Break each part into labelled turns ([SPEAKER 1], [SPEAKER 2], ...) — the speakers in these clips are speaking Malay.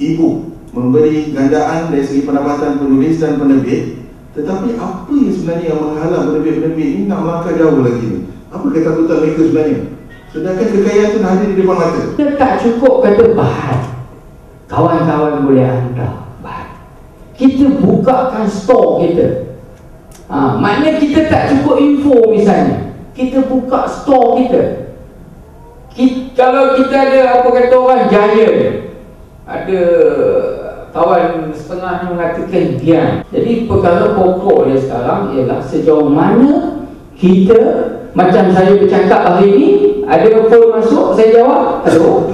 [SPEAKER 1] e-book, memberi gandaan dari segi pendapatan penulis dan penerbit. Tetapi apa yang sebenarnya yang menghalang penerbit-penerbit ini nak melangkah jauh lagi ni? Apa ketakutan mereka sebenarnya? Sedangkan kekayaan itu hadir di depan mata.
[SPEAKER 2] Kita tak cukup kata bahan. Kawan-kawan boleh hantar bahan. Kita bukakan stor kita. Maknanya kita tak cukup info misalnya. Kita buka stor kita. Kalau kita ada apa kata orang giant, ada kawan setengah mengatakan diam. Jadi perkara pokok dia sekarang ialah sejauh mana kita, macam saya bercakap hari ini, ada phone masuk, saya jawab, hello.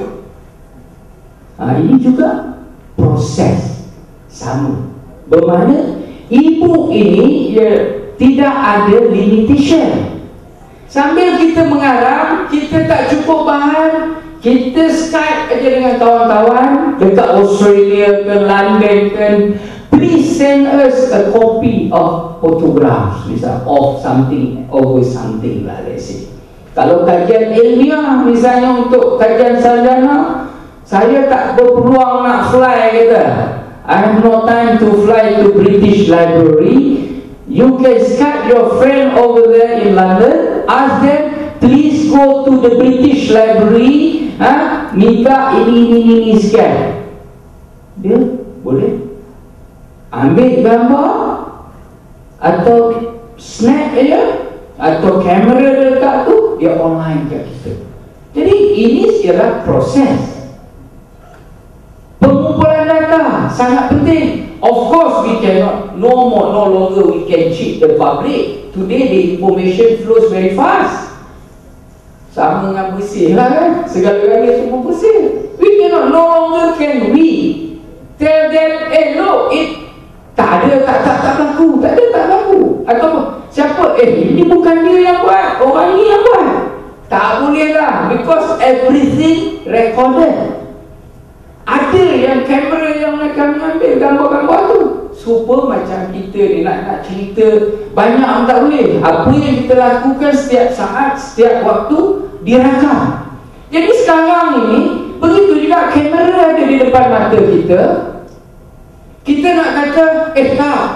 [SPEAKER 2] Ini juga proses sama. Bermakna e-book ini tidak ada limitation. Sambil kita mengarang, kita tak cukup bahan, kita Skype aja dengan kawan-kawan dekat Australia ke London ke, please send us a copy of photographs, misal of something, always something lah, let's say. Kalau kajian ilmiah misalnya untuk kajian sarjana, saya tak berpeluang nak fly kata, I have no time to fly to British Library. You can Skype your friend over there in London, ask them, please go to the British Library, minta ini sekian. Dia boleh ambil gambar atau snap aja, atau kamera dekat tu, dia online kat kita. Jadi ini ialah proses pengumpulan data, sangat penting. Of course we cannot, no longer we can cheat the public. Today the information flows very fast. Sama dengan bersih lah kan, segala-galanya semua bersih. We cannot, no longer can we tell them, look, tak laku, tak laku. Atau siapa, ini bukan dia yang buat, orang ni yang buat. Tak boleh lah, because everything recorded. Ada yang kamera yang akan ambil gambar-gambar tu. Super macam kita ni nak cerita banyak tak boleh. Apa yang kita lakukan setiap saat, setiap waktu direkam. Jadi sekarang ini begitu juga kamera ada di depan mata kita. Kita nak kata tak,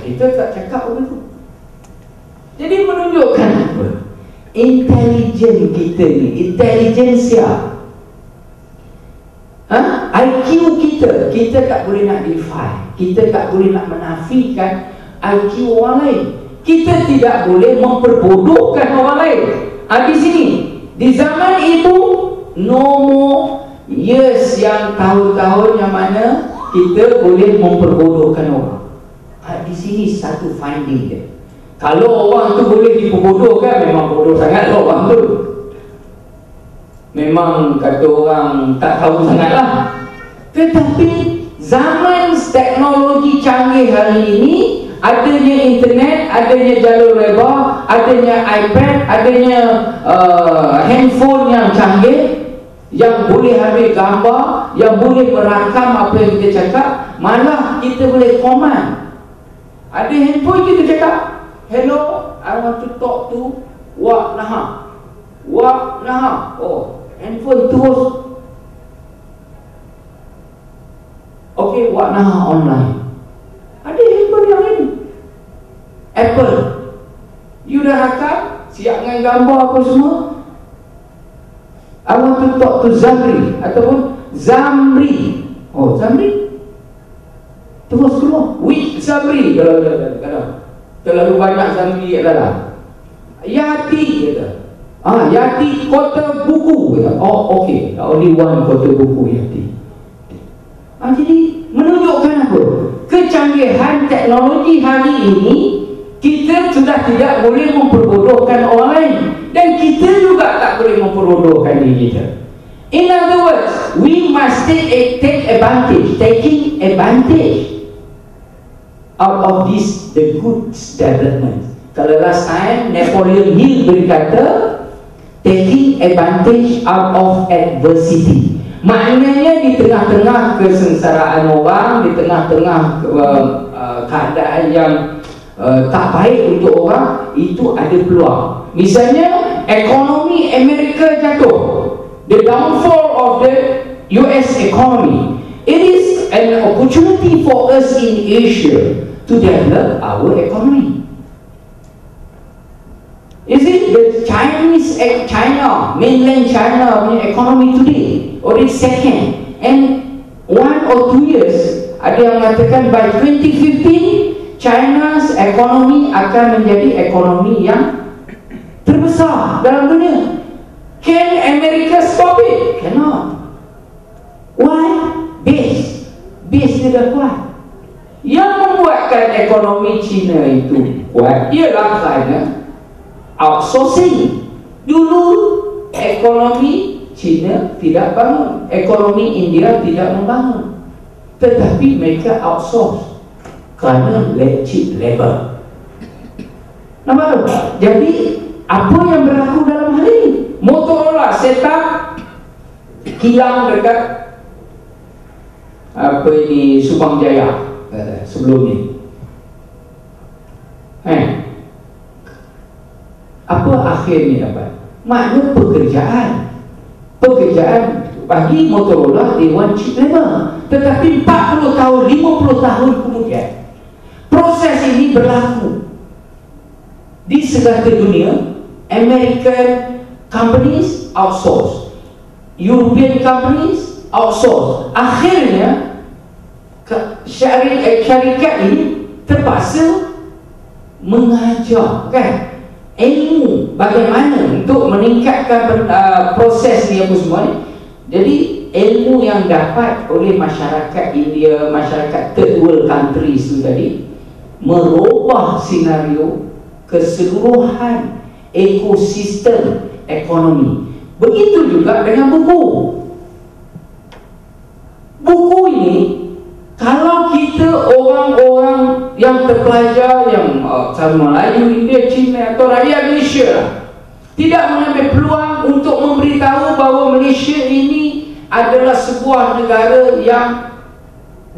[SPEAKER 2] kita tak cakap begitu. Jadi menunjukkan apa? Intelijen kita ni, intelijensia, IQ kita tak boleh nak define, kita tak boleh nak menafikan IQ orang lain. Kita tidak boleh memperbodohkan orang lain. Di sini, di zaman itu, no more years yang tahun-tahun yang mana kita boleh memperbodohkan orang. Di sini satu finding dia. Kalau orang tu boleh diperbodohkan, memang bodoh sangat orang tu. Memang kata orang tak tahu sangatlah. Tetapi zaman teknologi canggih hari ini, adanya internet, adanya jalur lebar, adanya iPad, adanya handphone yang canggih, yang boleh ambil gambar, yang boleh merakam apa yang kita cakap. Malah kita boleh command. Ada handphone kita cakap, hello, I want to talk to Wak Nahar. Wak Nahar. Handphone terus, okay, Wak Nahar online. Ada handphone yang ini Apple, you dah rakam, siap dengan gambar apa semua. I want to talk to Zamri ataupun Zamri. Zamri terus keluar, which Zamri? Kalau terlalu banyak Zamri adalah Yati kata. Yati kota buku kata. Okay, only one kota buku Yati. Jadi menunjukkan apa? Kecanggihan teknologi hari ini, kita sudah tidak boleh memperbodohkan orang lain, dan kita juga tak boleh memperbodohkan diri kita. In other words, we must take advantage, taking advantage out of this, the goods development. Kalau last time Napoleon Hill berkata, taking advantage out of adversity. Maknanya di tengah-tengah kesengsaraan orang, di tengah-tengah keadaan yang tak baik untuk orang, itu ada peluang. Misalnya ekonomi Amerika jatuh, the downfall of the US economy. It is an opportunity for us in Asia to develop our economy. You see, the mainland China economy today already second, and 1 or 2 years ada yang mengatakan by 2015 China's economy akan menjadi ekonomi yang terbesar dalam dunia. Can America stop it? Cannot. Why? Base dia dah kuat. Yang membuatkan ekonomi China itu kuat ialah kerana outsourcing. Dulu ekonomi China tidak bangun, ekonomi India tidak membangun, tetapi mereka outsource kerana cheap labor. Nampak tak? Jadi apa yang berlaku dalam hal ini? Motorola set up kilang dekat Subang Jaya sebelum ni. Apa akhirnya dapat? Makna pekerjaan bagi Motorola, they want cheap labor. Tetapi 40 tahun, 50 tahun kemudian proses ini berlaku di segala dunia. American companies outsource, European companies outsource. Akhirnya syarikat ini terpaksa mengajar ilmu bagaimana untuk meningkatkan proses ni apa semua ni. Jadi ilmu yang dapat oleh masyarakat India, masyarakat third world countries tu tadi, merubah senario keseluruhan ekosistem ekonomi. Begitu juga dengan buku. Buku ini, kalau kita orang-orang yang terpelajar, yang sama Melayu, India, Cina atau rakyat Malaysia tidak mengambil peluang untuk memberitahu bahawa Malaysia ini adalah sebuah negara yang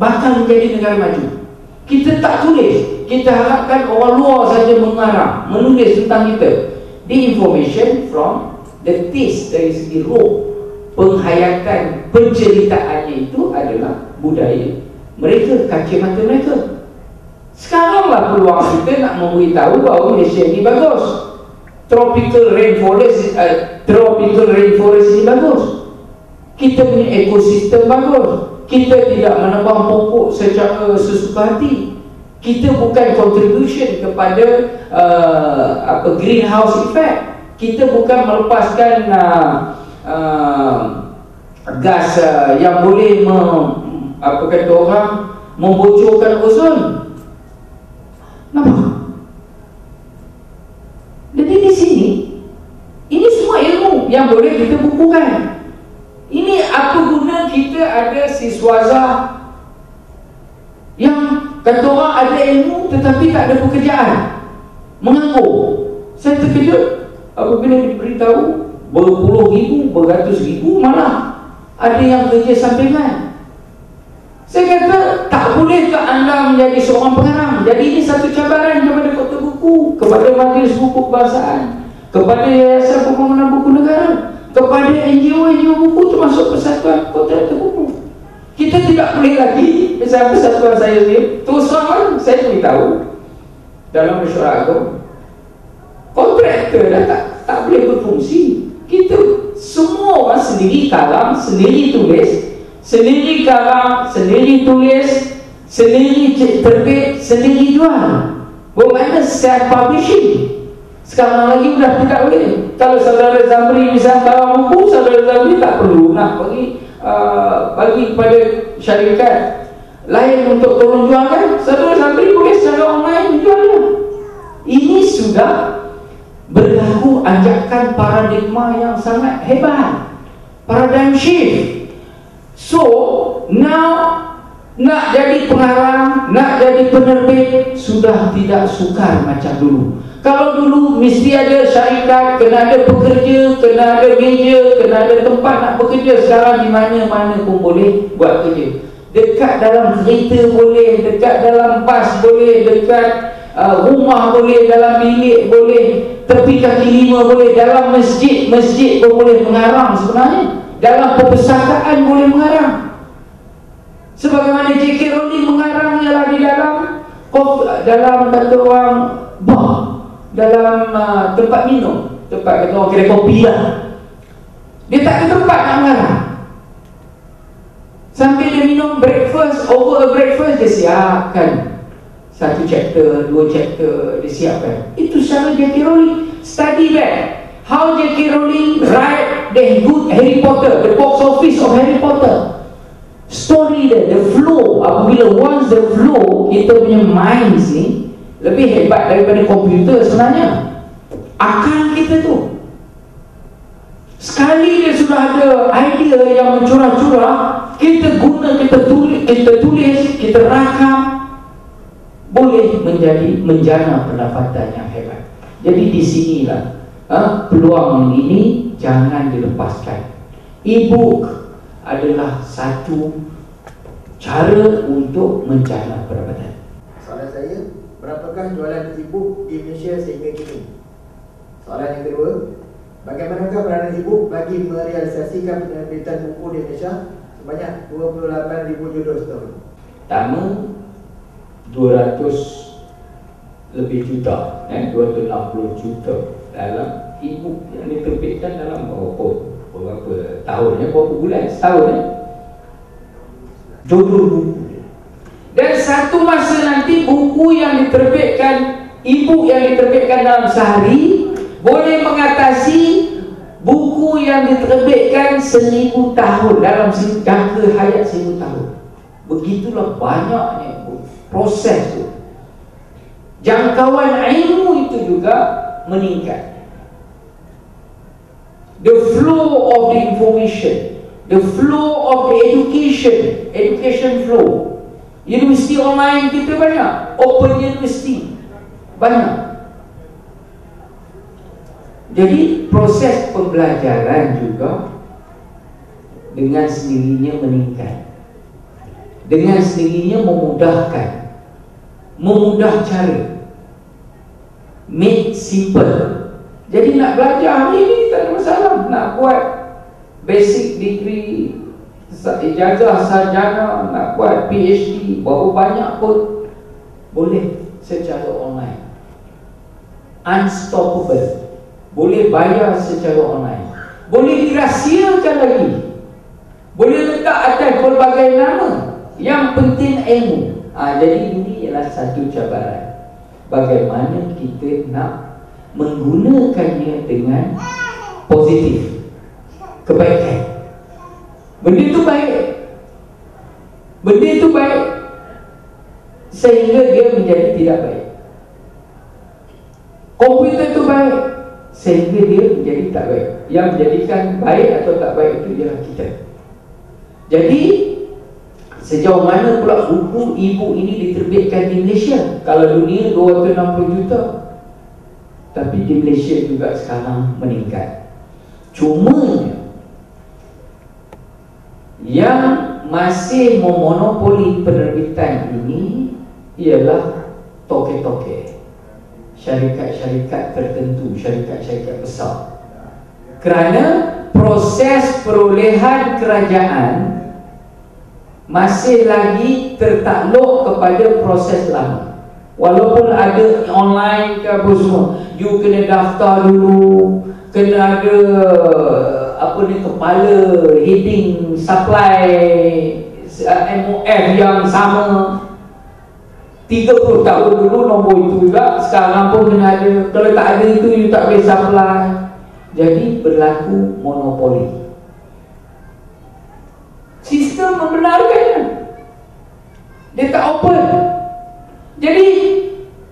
[SPEAKER 2] bakal menjadi negara maju. Kita tak tulis, kita harapkan orang luar saja mengarang, menulis tentang kita. The information from the taste, dari segi roh, penghayatan, penceritaannya itu adalah budaya mereka, kaca mata mereka. Sekaranglah peluang kita nak memberitahu bahawa Malaysia ini bagus. Tropical rainforest ini bagus. Kita punya ekosistem bagus. Kita tidak menebang pokok secara sesuka hati. Kita bukan contribution kepada greenhouse effect. Kita bukan melepaskan gas yang boleh membocorkan ozon. Nampak? Jadi di sini, ini semua ilmu yang boleh kita bukukan. Ini apa guna kita ada siswaza yang kata orang ada ilmu tetapi tak ada pekerjaan, menganggur. Saya terkejut apabila diberitahu berpuluh ribu, beratus ribu, malah ada yang kerja sampingan. Saya kata, tak bolehkah anda menjadi seorang pengarang? Jadi ini satu cabaran kepada Kota Buku, kepada Majlis Buku Kebangsaan, kepada Yayasan Pembangunan Buku Negara, kepada NGO buku termasuk Persatuan Kota Buku. Kita tidak boleh lagi, misalnya persatuan saya sendiri, terus terang saya beritahu dalam mesyuarat agung, kontraktor dah tak boleh berfungsi. Kita semua orang sendiri karang, sendiri tulis, sendiri karang, sendiri tulis, sendiri terbit, sendiri jual. Bermakna self publishing. Sekarang lagi sudah tidak boleh. Kalau saudara Zamri misalnya karang buku, saudara Zamri tak perlu nak bagi kepada syarikat lain untuk tolong jualkan. Saudara Zamri boleh secara online jualnya. Ini sudah berlaku anjakan paradigma yang sangat hebat, paradigm shift. So now nak jadi pengarang, nak jadi penerbit sudah tidak sukar macam dulu. Kalau dulu mesti ada syarikat, kena ada pekerja, kena ada meja, kena ada tempat nak bekerja. Sekarang di mana-mana pun boleh buat kerja. Dekat dalam kereta boleh, dekat dalam bas boleh, dekat rumah boleh, dalam bilik boleh, tepi kaki lima boleh, dalam masjid pun boleh mengarang sebenarnya. dalam perpustakaan boleh mengarang. Sebagaimana J.K. Rowling mengarang ialah di dalam kata orang bar, dalam tempat minum, tempat kata orang kedai kopi lah. Dia tak ada tempat nak mengarang. Sambil dia minum breakfast, over a breakfast, dia siapkan 1 chapter, 2 chapter, dia siapkan. Itu cara J.K. Rowling. Study back how J.K. Rowling write the good Harry Potter, the box office of Harry Potter. Story dia, the flow. Apabila once the flow, kita punya minds ni lebih hebat daripada komputer sebenarnya. Akal kita tu, sekali dia sudah ada idea yang mencurah-curah, kita guna, kita tulis, kita rakam, boleh menjana pendapatan yang hebat. Jadi di sinilah peluang ini jangan dilepaskan. E-book adalah satu cara untuk menjana pendapatan.
[SPEAKER 3] Soalan saya, berapakah jualan e-book di Malaysia sehingga kini? Soalan yang kedua, bagaimanakah peranan e-book bagi merealisasikan penerbitan buku di Malaysia sebanyak 28,000 judul setahun?
[SPEAKER 2] Pertama, 200 lebih juta, 260 juta dalam e-book yang diterbitkan dalam berapa tahun, berapa bulan, setahun judul buku. Dan satu masa nanti buku yang diterbitkan, e-book yang diterbitkan dalam sehari boleh mengatasi buku yang diterbitkan 1000 tahun, dalam jangka hayat 1000 tahun. Begitulah banyaknya proses tu. Jangkauan ilmu itu juga meningkat. The flow of the information, the flow of the education flow. Universiti online kita banyak, Open University banyak. Jadi proses pembelajaran juga dengan sendirinya meningkat, dengan sendirinya memudah cara, make simple. Jadi nak belajar hari ni tak ada masalah. Nak buat basic degree, ijazah sarjana, nak buat PhD, berapa banyak pun boleh secara online. Unstoppable. Boleh bayar secara online. Boleh dirahsiakan lagi. Boleh letak atas pelbagai nama. Yang penting ilmu. Jadi ini ialah satu cabaran. Bagaimana kita nak menggunakannya dengan positif, kebaikan. Benda itu baik sehingga dia menjadi tidak baik. Komputer itu baik sehingga dia menjadi tak baik. Yang menjadikan baik atau tak baik itu ialah kita. Jadi sejauh mana pula buku e-book ini diterbitkan di Malaysia? Kalau dunia 260 juta, tapi di Malaysia juga sekarang meningkat. Cuma yang masih memonopoli penerbitan ini ialah toke-toke, syarikat-syarikat tertentu, syarikat-syarikat besar. Kerana proses perolehan kerajaan masih lagi tertakluk kepada proses lama. Walaupun ada online ke apa semua, you kena daftar dulu, kena ada kepala heading supply MOF yang sama 30 tahun dulu nombor itu juga. Sekarang pun kena ada. Kalau tak ada itu, you tak boleh supply. Jadi berlaku monopoli. Sistem membenarkannya. Dia tak open. Jadi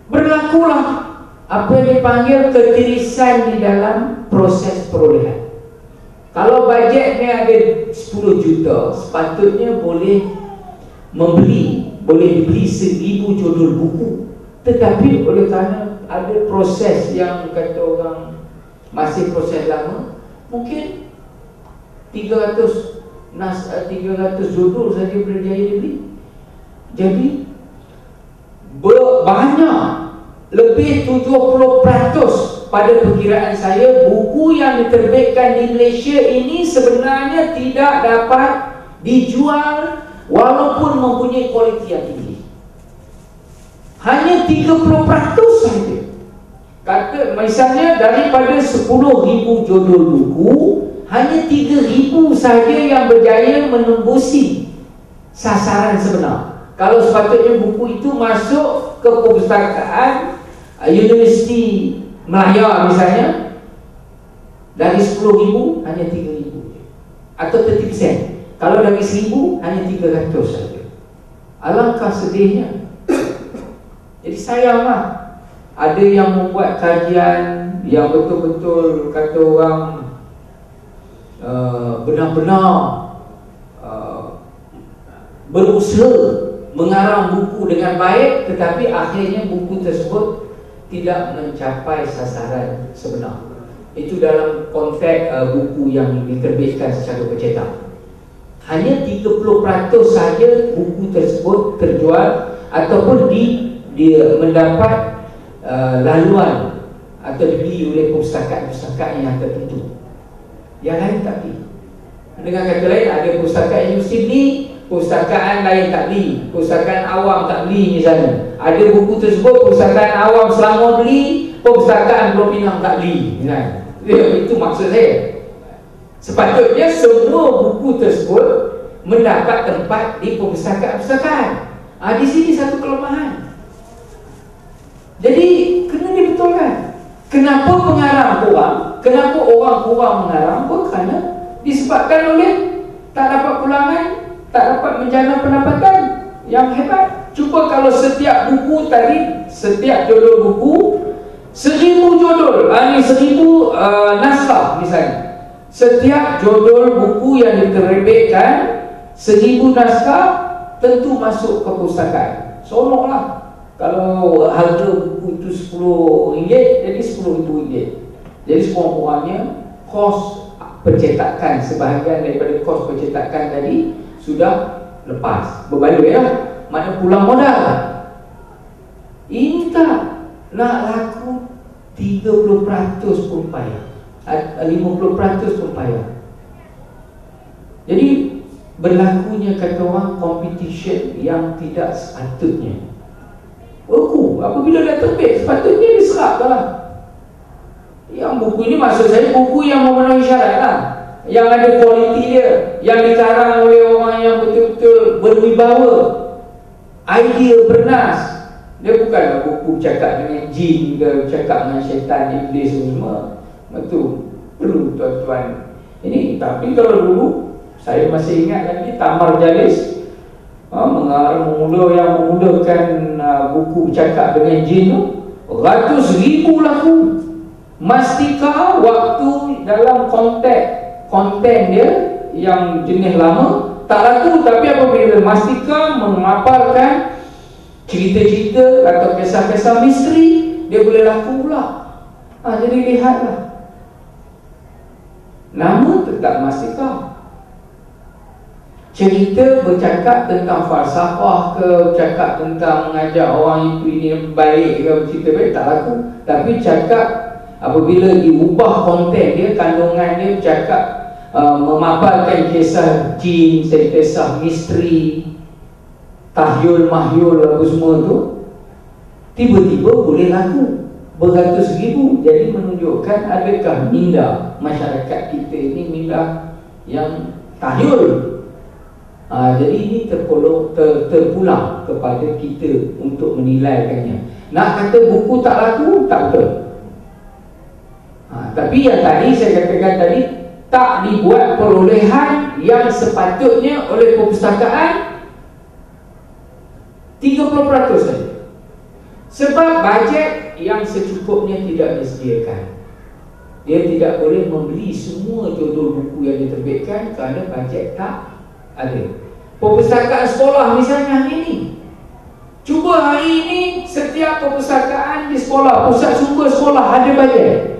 [SPEAKER 2] berlakulah apa yang dipanggil ketirisan di dalam proses perolehan. Kalau bajetnya ada 10 juta, sepatutnya boleh dibeli 1000 judul buku. Tetapi oleh kerana ada proses yang kata orang masih proses lama, mungkin 300 judul saja boleh dibeli. Jadi banyak, lebih 70% pada perkiraan saya, buku yang diterbitkan di Malaysia ini sebenarnya tidak dapat dijual walaupun mempunyai kualiti yang tinggi. Hanya 30% saja. Kata misalnya daripada 10,000 judul buku, hanya 3,000 saja yang berjaya menembusi sasaran sebenar. Kalau sepatutnya buku itu masuk ke perpustakaan Universiti Melaya misalnya, dari 10,000 hanya 3,000 atau 30%. Kalau dari 1,000 hanya 300 saja. Alangkah sedihnya. Jadi sayanglah. Ada yang membuat kajian yang betul-betul kata orang benar-benar berusaha mengarang buku dengan baik, tetapi akhirnya buku tersebut tidak mencapai sasaran sebenar. Itu dalam konteks buku yang diterbitkan secara bercetak. Hanya 30% saja buku tersebut terjual ataupun dia mendapat laluan atau dibeli oleh pustakaan-pustakaan yang tertentu. Yang lain tak beli. Dengan kata lain, ada pustakaan yang mesti beli, pustakaan lain tak beli, pustakaan awam tak beli misalnya. Ada buku tersebut pustakaan awam Selangor beli, pustakaan Pulau Pinang tak beli misalnya. Itu maksud saya. Sepatutnya semua buku tersebut mendapat tempat di perpustakaan-pustakaan. Di sini satu kelemahan. Jadi kena dibetulkan. Kenapa pengarang kurang? Kenapa orang kurang mengarang? Kerana disebabkan oleh tak dapat pulangan, tak dapat menjana pendapatan yang hebat. Cuba kalau setiap buku tadi, setiap judul buku 1,000 judul, ini 1,000 naskah misalnya. Setiap judul buku yang diterbitkan 1,000 naskah tentu masuk ke perpustakaan. Seronoklah. Kalau harga buku itu RM10, jadi RM10,000. Jadi sekurang-kurangnya kos pencetakan, sebahagian daripada kos pencetakan tadi sudah lepas, berbalik ya, maknanya pulang modal. Ini tak nak laku 30% pun payah, 50% pun payah. Jadi berlakunya kata orang competition yang tidak sepatutnya. Buku apabila dah terbit sepatutnya diseraplah. Yang buku ini maksud saya buku yang memenuhi syarat lah, yang ada kualiti dia, yang dikarang oleh orang yang betul-betul berwibawa, idea bernas. Dia bukanlah buku cakap dengan jin ke, cakap dengan syaitan, iblis semua. Itu perlu tuan-tuan. Ini tapi kalau dulu saya masih ingat lagi Tamar Jalis memulakan buku cakap dengan jin tu, ratus ribu laku. Mastika waktu dalam konten dia yang jenis lama tak laku, tapi apabila Mastika memaparkan cerita-cerita atau kisah-kisah misteri, dia boleh laku pula. Jadi lihatlah, nama tetap Mastika. Cerita bercakap tentang falsafah ke, bercakap tentang mengajak orang itu ini baik ke, cerita baik tak laku. Tapi cakap apabila diubah konten dia, kandungan dia bercakap memaparkan kisah jin, kisah misteri, tahyul mahyul apa semua tu, tiba-tiba boleh laku beratus ribu. Jadi menunjukkan adakah minda masyarakat kita ini minda yang tahyul. Jadi ini terpulang kepada kita untuk menilaikannya. Nak kata buku tak laku, tak betul. Tapi yang tadi saya katakan tadi, tak dibuat perolehan yang sepatutnya oleh perpustakaan 30% saja. Sebab bajet yang secukupnya tidak disediakan. Dia tidak boleh membeli semua judul buku yang diterbitkan kerana bajet tak ada. Perpustakaan sekolah misalnya hari ini, cuba hari ini setiap perpustakaan di sekolah, pusat sumber sekolah ada bajet.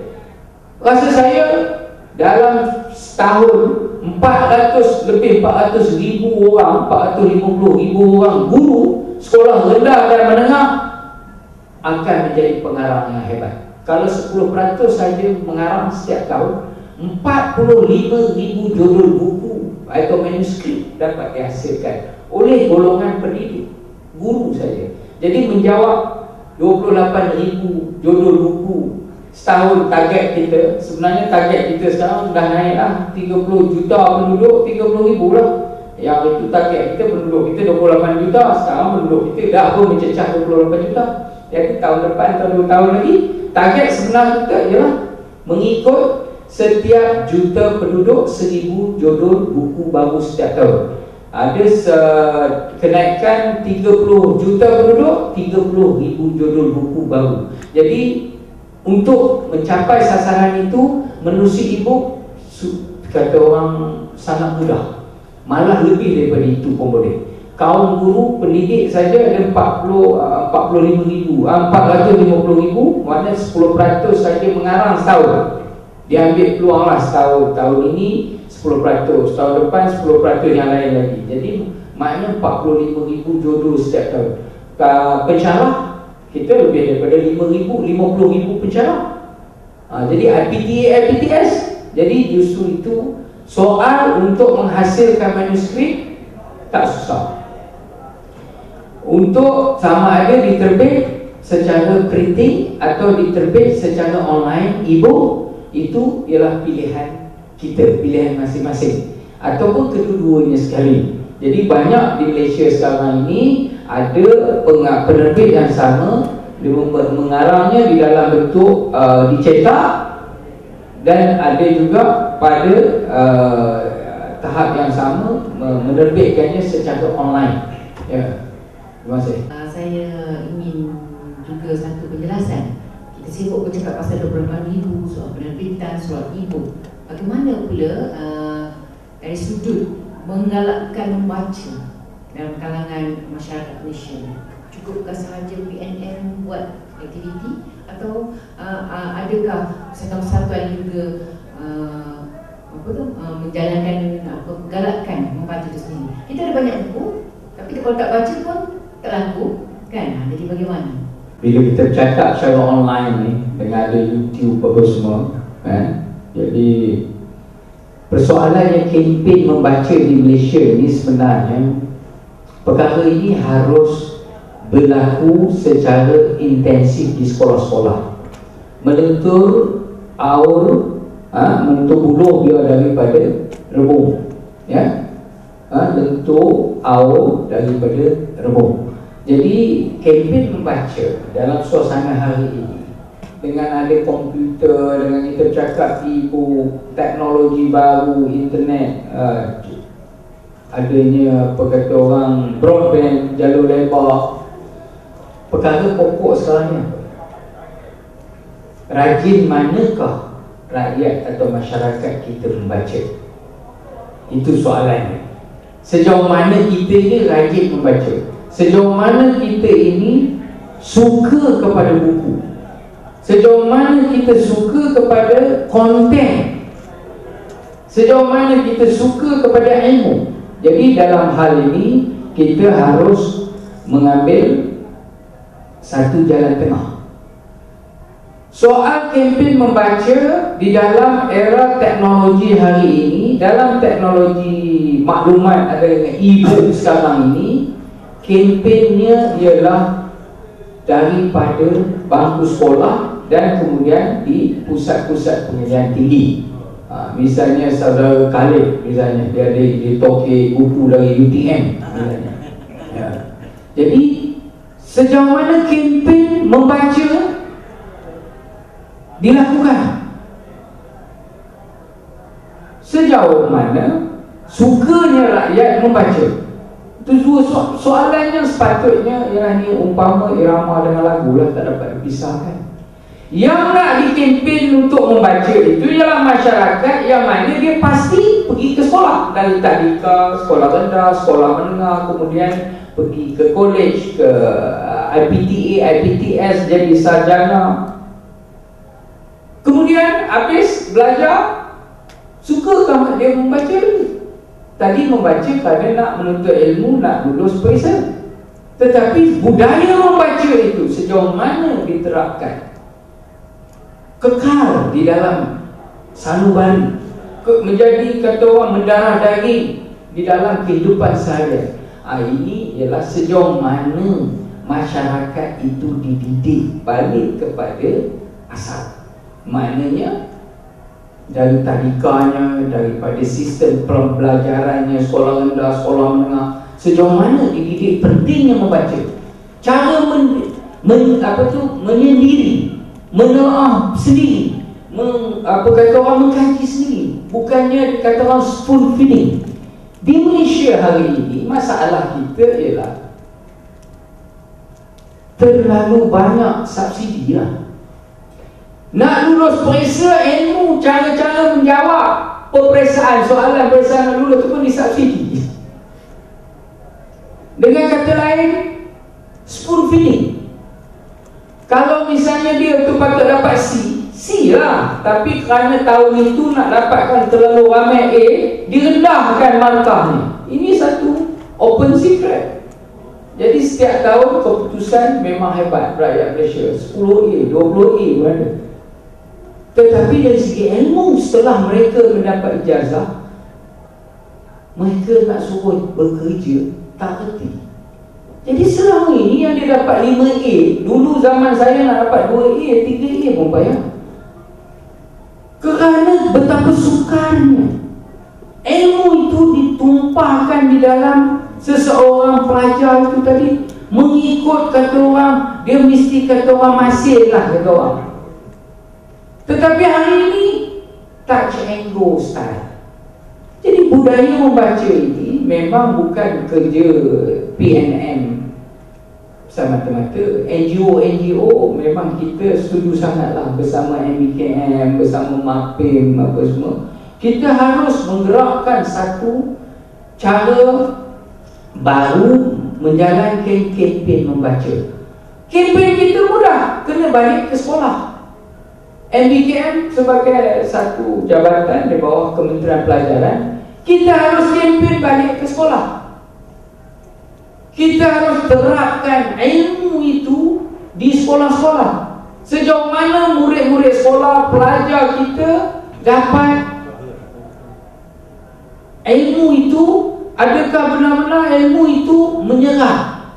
[SPEAKER 2] Rasa saya dalam setahun 400,000 orang, 450,000 orang guru sekolah rendah dan menengah akan menjadi pengarang yang hebat. Kalau 10% saja mengarang setiap tahun, 45,000 judul buku atau manuskrip dapat dihasilkan oleh golongan pendidik, guru saja. Jadi menjawab 28,000 judul buku setahun target kita. Sebenarnya target kita sekarang dah naik lah, 30 juta penduduk, 30,000 lah. Yang itu target kita, penduduk kita 28 juta. Sekarang penduduk kita dah pun mencecah 28 juta. Jadi tahun depan atau 2 tahun lagi, target sebenar kita ialah mengikut setiap juta penduduk 1,000 judul buku baru setiap tahun. Ada kenaikan 30 juta penduduk, 30,000 judul buku baru. Jadi untuk mencapai sasaran itu, menulis e-book kata orang sangat mudah. Malah lebih daripada itu pun boleh. Kaum guru pendidik saja ada 45,000, 450,000, maknanya 10% saja mengarang setahun. Dia ambil peluang lah setahun. Tahun ini 10%, tahun depan 10% yang lain lagi. Jadi maknanya 45,000 judul setiap tahun. Pensyarah kita lebih daripada 50,000 pensyarah. Jadi IPTS. Jadi justru itu soal untuk menghasilkan manuskrip tak susah. Untuk sama ada diterbit secara printing atau diterbit secara online e-book, itu ialah pilihan kita, pilihan masing-masing, ataupun kedua-duanya sekali. Jadi banyak di Malaysia sekarang ini ada penerbit yang sama, dia mengarangnya di dalam bentuk dicetak, dan ada juga pada tahap yang sama menerbitkannya secara online. Ya. Terima kasih.
[SPEAKER 4] Saya ingin juga satu penjelasan. Kita sibuk bercakap pasal 28,000 soal penerbitan, soal e-book. Bagaimana pula dari sudut menggalakkan membaca dalam kalangan masyarakat Malaysia? Cukupkah sahaja PNM buat aktiviti, atau adakah satu persatuan juga menjalankan menggalakkan membaca itu sendiri? Kita ada banyak buku, tapi kalau tak baca pun tak laku kan? Jadi bagaimana?
[SPEAKER 2] Bila kita cakap secara online ni, dengan ada YouTube apa semua kan? Jadi persoalannya kempen membaca di Malaysia ni sebenarnya, perkara ini harus berlaku secara intensif di sekolah-sekolah. Melentur aur, melentur buluh dia daripada rebung, ya, lentur aur daripada rebung. Jadi kempen membaca dalam suasana hari ini, dengan ada komputer, dengan kita cakap e-book, teknologi baru, internet, adanya apa kata orang broadband, jalur lebar, perkara pokok sekarang ni, rajin manakah rakyat atau masyarakat kita membaca? Itu soalannya. Sejauh mana kita ni rajin membaca? Sejauh mana kita ini suka kepada buku? Sejauh mana kita suka kepada konten? Sejauh mana kita suka kepada ilmu? Jadi dalam hal ini kita harus mengambil satu jalan tengah. Soal kempen membaca di dalam era teknologi hari ini, dalam teknologi maklumat ada e-book sekarang ini, kempennya ialah daripada bangku sekolah dan kemudian di pusat-pusat pengajian tinggi. Misalnya saudara Khalid, misalnya dia ada tokek buku dari UTM misalnya. Ya. Jadi sejauh mana kempen membaca dilakukan? Sejauh mana sukanya rakyat membaca? Itu dua soalan yang sepatutnya ialah ni umpama irama dengan lagu lah, tak dapat dipisahkan. Yang nak dikempen untuk membaca itu ialah masyarakat yang mana dia pasti pergi ke sekolah, dari tadika, sekolah rendah, sekolah menengah, kemudian pergi ke college, ke IPTA, IPTS, jadi sarjana. Kemudian habis belajar, sukakah dia membaca lagi? Tadi membaca kerana nak menuntut ilmu, nak lulus perisa. Tetapi budaya membaca itu sejauh mana diterapkan? kekal di dalam sanubari, menjadi kata orang mendarah daging di dalam kehidupan seharian. Ini ialah sejauh mana masyarakat itu dididik balik kepada asal. Maknanya dari tadikanya, daripada sistem pembelajarannya, sekolah rendah, sekolah menengah, sejauh mana dididik pentingnya membaca, cara menyendiri, menelaah sendiri, mengkaji sendiri, bukannya kata orang spoon feeding. Di Malaysia hari ini masalah kita ialah terlalu banyak subsidi lah. Nak lulus periksa ilmu, cara-cara menjawab peperiksaan, soalan peperiksaan nak lulus tu pun disubsidi. Dengan kata lain, spoon feeding. Kalau misalnya dia tu patut dapat C lah, tapi kerana tahun itu nak dapatkan terlalu ramai A, direndahkan markahnya. Ini satu open secret. Jadi setiap tahun keputusan memang hebat rakyat Malaysia, 10A, 20A berada. Tetapi dari segi ilmu, setelah mereka mendapat ijazah, mereka nak suruh bekerja tak erti. Jadi selama ini yang dia dapat 5A, dulu zaman saya nak dapat 2A, 3A pun payah. Kerana betapa sukarnya ilmu itu ditumpahkan di dalam seseorang pelajar itu tadi, mengikut kata orang, dia mesti kata orang masih lah kata orang. Tetapi hari ini touch and go style. Jadi budaya membaca ini memang bukan kerja PNM semata-mata. NGO memang kita setuju sangatlah bersama MBKM, bersama MAPIM, apa semua. Kita harus menggerakkan satu cara baru menjalankan kempen membaca. Kempen kita mudah, kena balik ke sekolah. MBKM sebagai satu jabatan di bawah Kementerian Pelajaran, kita harus kempen balik ke sekolah. Kita harus terapkan ilmu itu di sekolah-sekolah. Sejauh mana murid-murid sekolah, pelajar kita dapat ilmu itu, adakah benar-benar ilmu itu menyerap?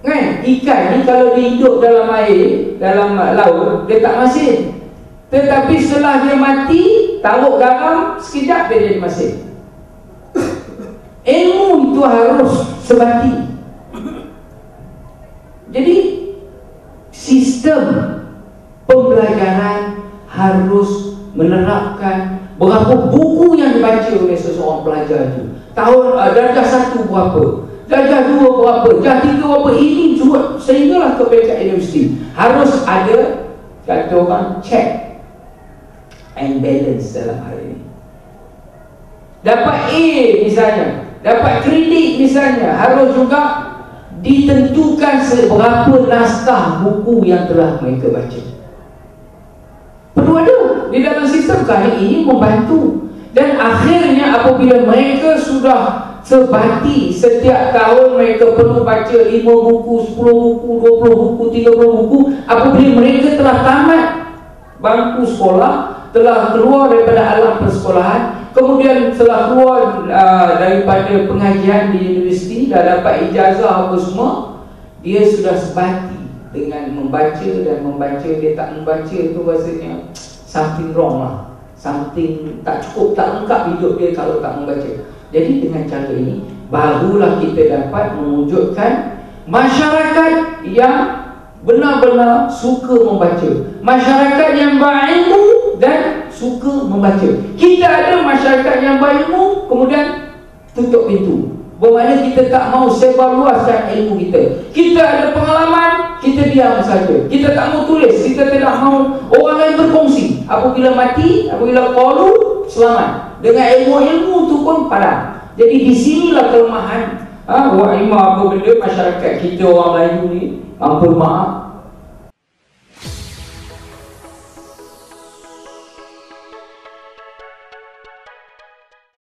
[SPEAKER 2] Kan? Ikan ni kalau dia hidup dalam air, dalam laut, dia tak masin. Tetapi setelah dia mati, taruh garam, sekejap dia jadi masin. Ilmu itu harus sebati. Jadi sistem pembelajaran harus menerapkan berapa buku yang dibaca oleh seseorang pelajar itu. Tahun darjah 1 berapa, darjah 2 berapa, darjah 3 berapa. Ini juga sehinggalah ke peringkat universiti harus ada kata orang check and balance dalam hal ini. Dapat A misalnya, dapat kredit misalnya, harus juga ditentukan seberapa naskah buku yang telah mereka baca. Perlu ada di dalam sistem kali ini membantu. Dan akhirnya apabila mereka sudah sebati, setiap tahun mereka perlu baca 5 buku, 10 buku, 20 buku, 30 buku. Apabila mereka telah tamat bangku sekolah, telah keluar daripada alam persekolahan, kemudian setelah keluar daripada pengajian di universiti, dah dapat ijazah apa semua, dia sudah sebati dengan membaca dan membaca. Dia tak membaca tu rasanya something wrong lah, something tak cukup, tak lengkap hidup dia kalau tak membaca. Jadi dengan cara ini barulah kita dapat mewujudkan masyarakat yang benar-benar suka membaca, masyarakat yang berilmu dan suka membaca. Kita ada masyarakat yang berilmu kemudian tutup pintu, bermakna kita tak mau sebarluaskan ilmu kita. Kita ada pengalaman, kita diam saja, kita tak mau tulis, kita tidak mau orang lain berkongsi. Apabila mati, apabila qalu, selamat. Dengan ilmu-ilmu tu pun padam. Jadi di sinilah kelemahan. Buat ilmu apa benda masyarakat kita orang Melayu ni, ampun maaf,